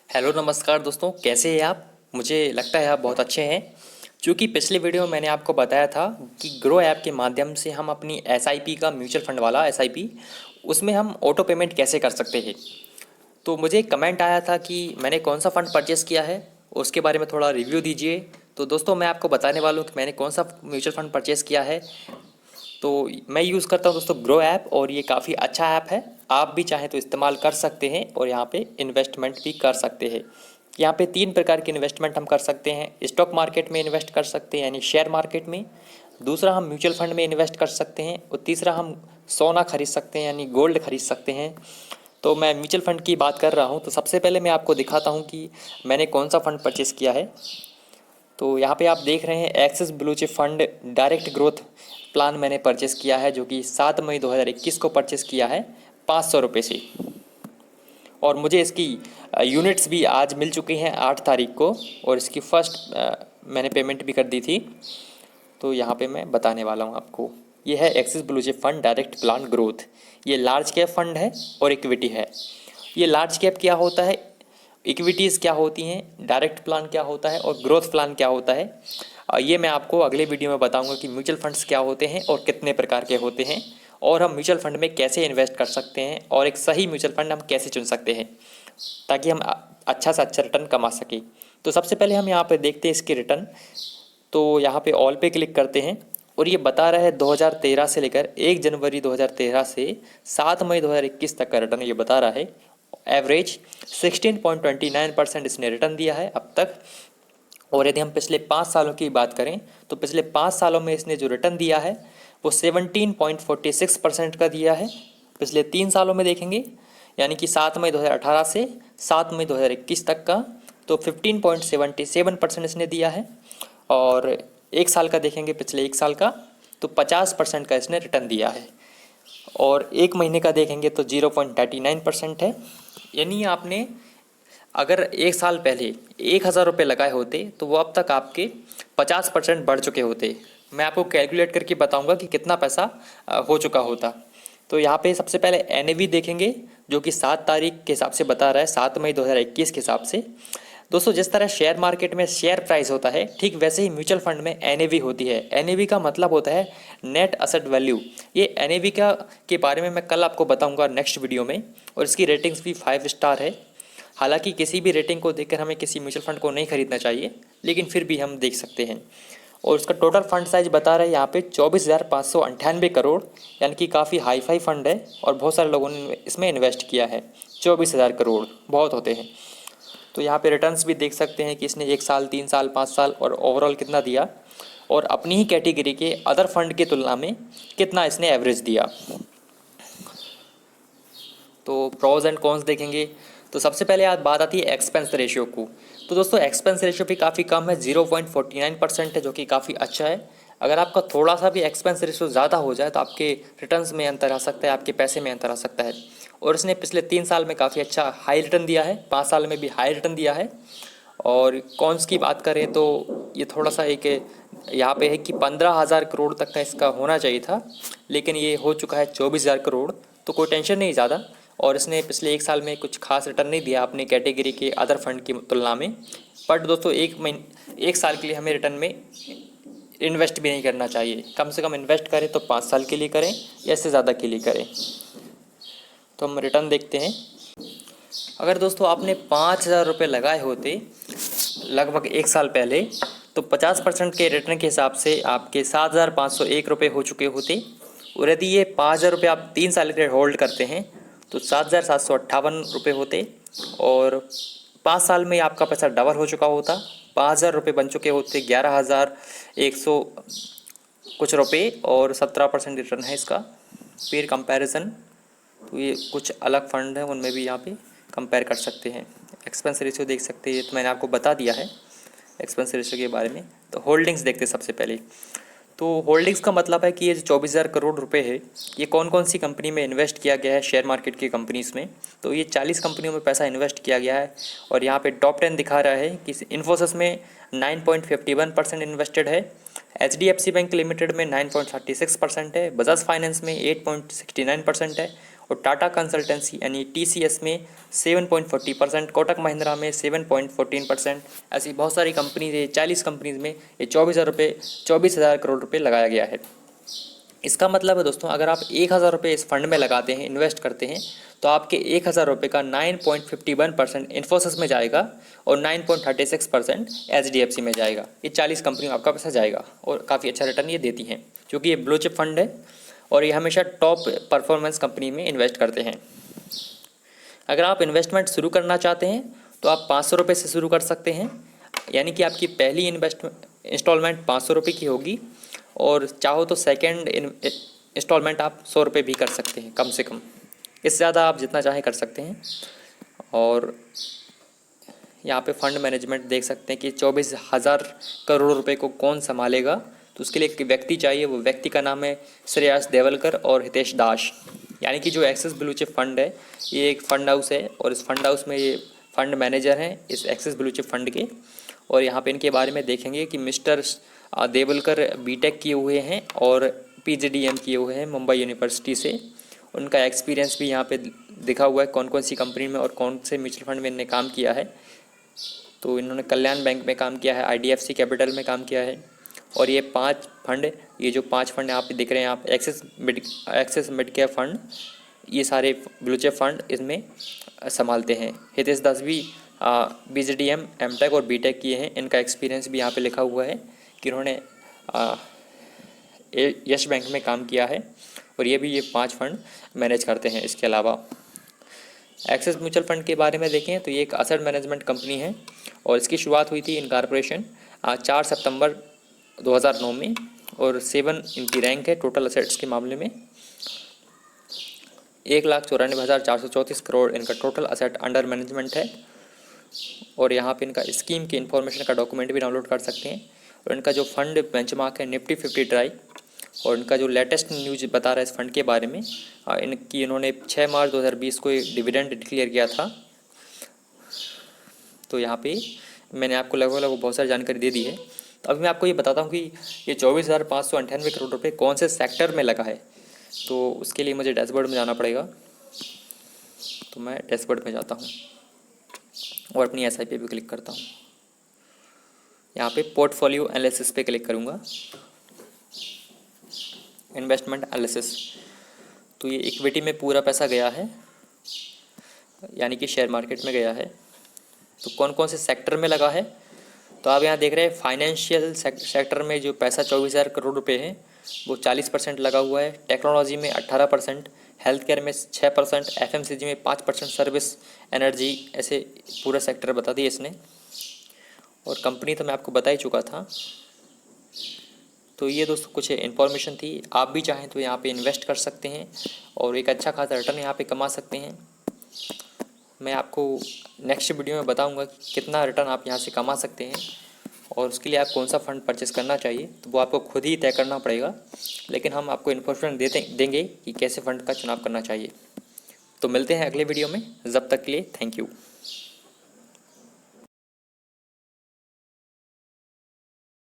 Hello नमस्कार दोस्तों, कैसे हैं आप। मुझे लगता है आप बहुत अच्छे हैं। क्योंकि पिछले वीडियो में मैंने आपको बताया था कि ग्रो ऐप के माध्यम से हम अपनी एसआईपी का म्यूचुअल फंड वाला एसआईपी उसमें हम ऑटो पेमेंट कैसे कर सकते हैं। तो मुझे एक कमेंट आया था कि मैंने कौन सा फ़ंड परचेज़ किया है, उसके बारे में थोड़ा रिव्यू दीजिए। तो दोस्तों मैं आपको बताने वाला हूँ कि मैंने कौन सा म्यूचुअल फंड परचेज़ किया है। तो मैं यूज़ करता हूँ दोस्तों ग्रो ऐप, और ये काफ़ी अच्छा ऐप है। आप भी चाहें तो इस्तेमाल कर सकते हैं और यहाँ पे इन्वेस्टमेंट भी कर सकते हैं। यहाँ पे 3 प्रकार की इन्वेस्टमेंट हम कर सकते हैं। स्टॉक मार्केट में इन्वेस्ट कर सकते हैं यानी शेयर मार्केट में। दूसरा हम म्यूचुअल फंड में इन्वेस्ट कर सकते हैं, और तीसरा हम सोना खरीद सकते हैं यानी गोल्ड खरीद सकते हैं। तो मैं म्यूचुअल फंड की बात कर रहा हूँ। तो सबसे पहले मैं आपको दिखाता हूँ कि मैंने कौन सा फ़ंड परचेज़ किया है। तो यहाँ पे आप देख रहे हैं axis blue chip fund direct growth plan मैंने परचेस किया है, जो कि 7 मई 2021 को परचेस किया है 500 रुपये से। और मुझे इसकी यूनिट्स भी आज मिल चुकी हैं 8 तारीख को, और इसकी फ़र्स्ट मैंने पेमेंट भी कर दी थी। तो यहाँ पे मैं बताने वाला हूँ आपको। ये है axis blue chip fund direct plan growth. ये लार्ज कैप फंड है और इक्विटी है। ये लार्ज कैप क्या होता है, इक्विटीज़ क्या होती हैं, डायरेक्ट प्लान क्या होता है और ग्रोथ प्लान क्या होता है, ये मैं आपको अगले वीडियो में बताऊंगा कि म्यूचुअल फंड्स क्या होते हैं और कितने प्रकार के होते हैं, और हम म्यूचुअल फंड में कैसे इन्वेस्ट कर सकते हैं, और एक सही म्यूचुअल फंड हम कैसे चुन सकते हैं ताकि हम अच्छा से अच्छा रिटर्न कमा सकें। तो सबसे पहले हम यहाँ पर देखते हैं इसके रिटर्न। तो यहाँ पे ऑल पे क्लिक करते हैं, और ये बता रहा है 2013 से लेकर 1 जनवरी 2013 से 7 मई 2021 तक का रिटर्न ये बता रहा है। एवरेज 16.29% इसने रिटर्न दिया है अब तक। और यदि हम पिछले 5 सालों की बात करें तो पिछले 5 सालों में इसने जो रिटर्न दिया है वो 17.46% का दिया है। पिछले 3 सालों में देखेंगे यानी कि 7 मई 2018 से 7 मई 2021 तक का, तो 15.77% इसने दिया है। और 1 साल का देखेंगे, पिछले 1 साल का, तो 50% का इसने रिटर्न दिया है। और 1 महीने का देखेंगे तो 0.39% है। यानी आपने अगर 1 साल पहले 1,000 रुपये लगाए होते तो वो अब तक आपके 50% बढ़ चुके होते। मैं आपको कैलकुलेट करके बताऊंगा कि कितना पैसा हो चुका होता। तो यहाँ पे सबसे पहले एनएवी देखेंगे, जो कि 7 तारीख के हिसाब से बता रहा है, 7 मई 2021 के हिसाब से। दोस्तों जिस तरह शेयर मार्केट में शेयर प्राइस होता है, ठीक वैसे ही म्यूचुअल फंड में एनएवी होती है। एनएवी का मतलब होता है नेट असेट वैल्यू। ये एनएवी का के बारे में मैं कल आपको बताऊंगा नेक्स्ट वीडियो में। और इसकी रेटिंग्स भी 5 स्टार है। हालांकि किसी भी रेटिंग को देखकर हमें किसी म्यूचुअल फंड को नहीं खरीदना चाहिए, लेकिन फिर भी हम देख सकते हैं। और उसका टोटल फंड साइज बता रहे हैं यहाँ पे 24,598 करोड़, यानी कि काफ़ी हाई फाई फंड है, और बहुत सारे लोगों ने इसमें इन्वेस्ट किया है। 24,000 करोड़ बहुत होते हैं। तो यहाँ पे रिटर्न्स भी देख सकते हैं कि इसने 1 साल, 3 साल, 5 साल और ओवरऑल कितना दिया, और अपनी ही कैटेगरी के अदर फंड की तुलना में कितना इसने एवरेज दिया। तो प्रोज एंड कॉन्स देखेंगे तो सबसे पहले आज बात आती है एक्सपेंस रेशियो को। तो दोस्तों एक्सपेंस रेशियो भी काफ़ी कम है, 0.49% है, जो कि काफ़ी अच्छा है। अगर आपका थोड़ा सा भी एक्सपेंस रेशियो ज़्यादा हो जाए तो आपके रिटर्न्स में अंतर आ सकता है, आपके पैसे में अंतर आ सकता है। और इसने पिछले 3 साल में काफ़ी अच्छा हाई रिटर्न दिया है, 5 साल में भी हाई रिटर्न दिया है। और कॉन्स की बात करें तो ये थोड़ा सा एक यहाँ पे है कि 15,000 करोड़ तक का इसका होना चाहिए था, लेकिन ये हो चुका है 24,000 करोड़। तो कोई टेंशन नहीं ज़्यादा। और इसने पिछले 1 साल में कुछ खास रिटर्न नहीं दिया अपनी कैटेगरी के अदर फंड की तुलना में। बट दोस्तों 1 साल के लिए हमें रिटर्न में इन्वेस्ट भी नहीं करना चाहिए। कम से कम इन्वेस्ट करें तो 5 साल के लिए करें या इससे ज़्यादा के लिए करें। तो हम रिटर्न देखते हैं। अगर दोस्तों आपने 5,000 रुपये लगाए होते लगभग 1 साल पहले, तो 50% के रिटर्न के हिसाब से आपके 7,501 रुपये हो चुके होते। और यदि ये 5,000 रुपये आप 3 साल के लिए होल्ड करते हैं तो 7,758 रुपये होते। और 5 साल में आपका पैसा डबल हो चुका होता, 5,000 रुपये बन चुके होते 11,100 कुछ रुपये, और 17% रिटर्न है इसका। फिर कंपैरिजन, तो ये कुछ अलग फंड हैं उनमें भी यहाँ पे कंपेयर कर सकते हैं। एक्सपेंस रेशियो देख सकते हैं, तो मैंने आपको बता दिया है एक्सपेंस रेशियो के बारे में। तो होल्डिंग्स देखते हैं सबसे पहले। तो होल्डिंग्स का मतलब है कि ये जो 24,000 करोड़ रुपए है, ये कौन कौन सी कंपनी में इन्वेस्ट किया गया है शेयर मार्केट की कंपनीज़ में। तो ये 40 कंपनियों में पैसा इन्वेस्ट किया गया है। और यहाँ पे टॉप 10 दिखा रहा है कि इन्फोसिस में 9.51% इन्वेस्टेड है, HDFC बैंक लिमिटेड में 9.36% है, बजाज फाइनेंस में 8.69% है, और टाटा कंसल्टेंसी यानी TCS में 7.40%, कोटक महिंद्रा में 7.14%। ऐसी बहुत सारी कंपनीज है, 40 कंपनीज में ये 24,000 करोड़ रुपये लगाया गया है। इसका मतलब है दोस्तों, अगर आप 1,000 रुपये इस फंड में लगाते हैं, इन्वेस्ट करते हैं, तो आपके 1,000 रुपये का 9.51% इन्फोसिस में जाएगा और 9.36% HDFC में जाएगा। ये 40 कंपनी में आपका पैसा जाएगा और काफ़ी अच्छा रिटर्न ये देती हैं, क्योंकि ये ब्लू चिप फंड है और ये हमेशा टॉप परफॉर्मेंस कंपनी में इन्वेस्ट करते हैं। अगर आप इन्वेस्टमेंट शुरू करना चाहते हैं तो आप 500 रुपये से शुरू कर सकते हैं, यानी कि आपकी पहली इंस्टॉलमेंट 500 रुपये की होगी और चाहो तो सेकेंड इंस्टॉलमेंट आप 100 रुपये भी कर सकते हैं, कम से कम। इससे ज़्यादा आप जितना चाहें कर सकते हैं। और यहाँ पे फंड मैनेजमेंट देख सकते हैं कि 24,000 करोड़ रुपए को कौन संभालेगा। तो उसके लिए एक व्यक्ति चाहिए, वो व्यक्ति का नाम है श्रेयस देवलकर और हितेश दास। यानी कि जो एक्सिस ब्लू चिप फंड है, ये एक फंड हाउस है और इस फंड हाउस में ये फंड मैनेजर हैं इस एक्सिस ब्लू चिप फंड के। और यहाँ पे इनके बारे में देखेंगे कि मिस्टर देवलकर बीटेक किए हुए हैं और PGDM किए हुए हैं मुंबई यूनिवर्सिटी से। उनका एक्सपीरियंस भी यहाँ पे दिखा हुआ है, कौन कौन सी कंपनी में और कौन से म्यूचुअल फंड में इन्होंने काम किया है। तो इन्होंने कल्याण बैंक में काम किया है, IDFC कैपिटल में काम किया है। और ये 5 फंड, ये जो 5 फंड आप दिख रहे हैं, आप एक्सिस मिड केयर फंड, ये सारे ब्लू चिप फंड इसमें संभालते हैं। हितेश दास भी PGDM, MTech और BTech किए हैं। इनका एक्सपीरियंस भी यहाँ पे लिखा हुआ है कि उन्होंने यश बैंक में काम किया है और ये 5 फंड मैनेज करते हैं। इसके अलावा एक्सिस म्यूचुअल फंड के बारे में देखें तो ये एक असेट मैनेजमेंट कंपनी है और इसकी शुरुआत हुई थी इनकॉर्पोरेशन 4 सितंबर 2009 में और 7 इनकी रैंक है टोटल असेट्स के मामले में। 1,94,434 करोड़ इनका टोटल असेट अंडर मैनेजमेंट है। और यहाँ पे इनका स्कीम की इन्फॉर्मेशन का डॉक्यूमेंट भी डाउनलोड कर सकते हैं। और इनका जो फंड बेंचमार्क है निफ्टी 50 ट्राई, और इनका जो लेटेस्ट न्यूज बता रहा है इस फंड के बारे में, इन्होंने 6 मार्च 2020 को डिविडेंड डिक्लेयर किया था। तो यहाँ पे मैंने आपको लगभग बहुत सारी जानकारी दे दी है। तो अभी मैं आपको ये बताता हूँ कि ये 24,598 करोड़ रुपये कौन से सेक्टर में लगा है। तो उसके लिए मुझे डैशबोर्ड में जाना पड़ेगा। तो मैं डैशबोर्ड में जाता हूँ और अपनी SIP पे क्लिक करता हूँ। यहाँ पे पोर्टफोलियो एनालिसिस पे क्लिक करूँगा, इन्वेस्टमेंट एनालिसिस। तो ये इक्विटी में पूरा पैसा गया है, यानी कि शेयर मार्केट में गया है। तो कौन कौन से सेक्टर में लगा है, तो आप यहाँ देख रहे हैं फाइनेंशियल सेक्टर में जो पैसा 24,000 करोड़ रुपए है वो 40% लगा हुआ है। टेक्नोलॉजी में 18%, हेल्थ केयर में 6%, FMCG में 5%, सर्विस, एनर्जी, ऐसे पूरा सेक्टर बता दिया इसने। और कंपनी तो मैं आपको बता ही चुका था। तो ये दोस्तों कुछ इन्फॉर्मेशन थी। आप भी चाहें तो यहाँ पे इन्वेस्ट कर सकते हैं और एक अच्छा खासा रिटर्न यहाँ पे कमा सकते हैं। मैं आपको नेक्स्ट वीडियो में बताऊंगा कि कितना रिटर्न आप यहाँ से कमा सकते हैं और उसके लिए आप कौन सा फ़ंड परचेस करना चाहिए, तो वो आपको खुद ही तय करना पड़ेगा। लेकिन हम आपको इन्फॉर्मेशन देंगे कि कैसे फ़ंड का चुनाव करना चाहिए। तो मिलते हैं अगले वीडियो में, जब तक के लिए थैंक यू।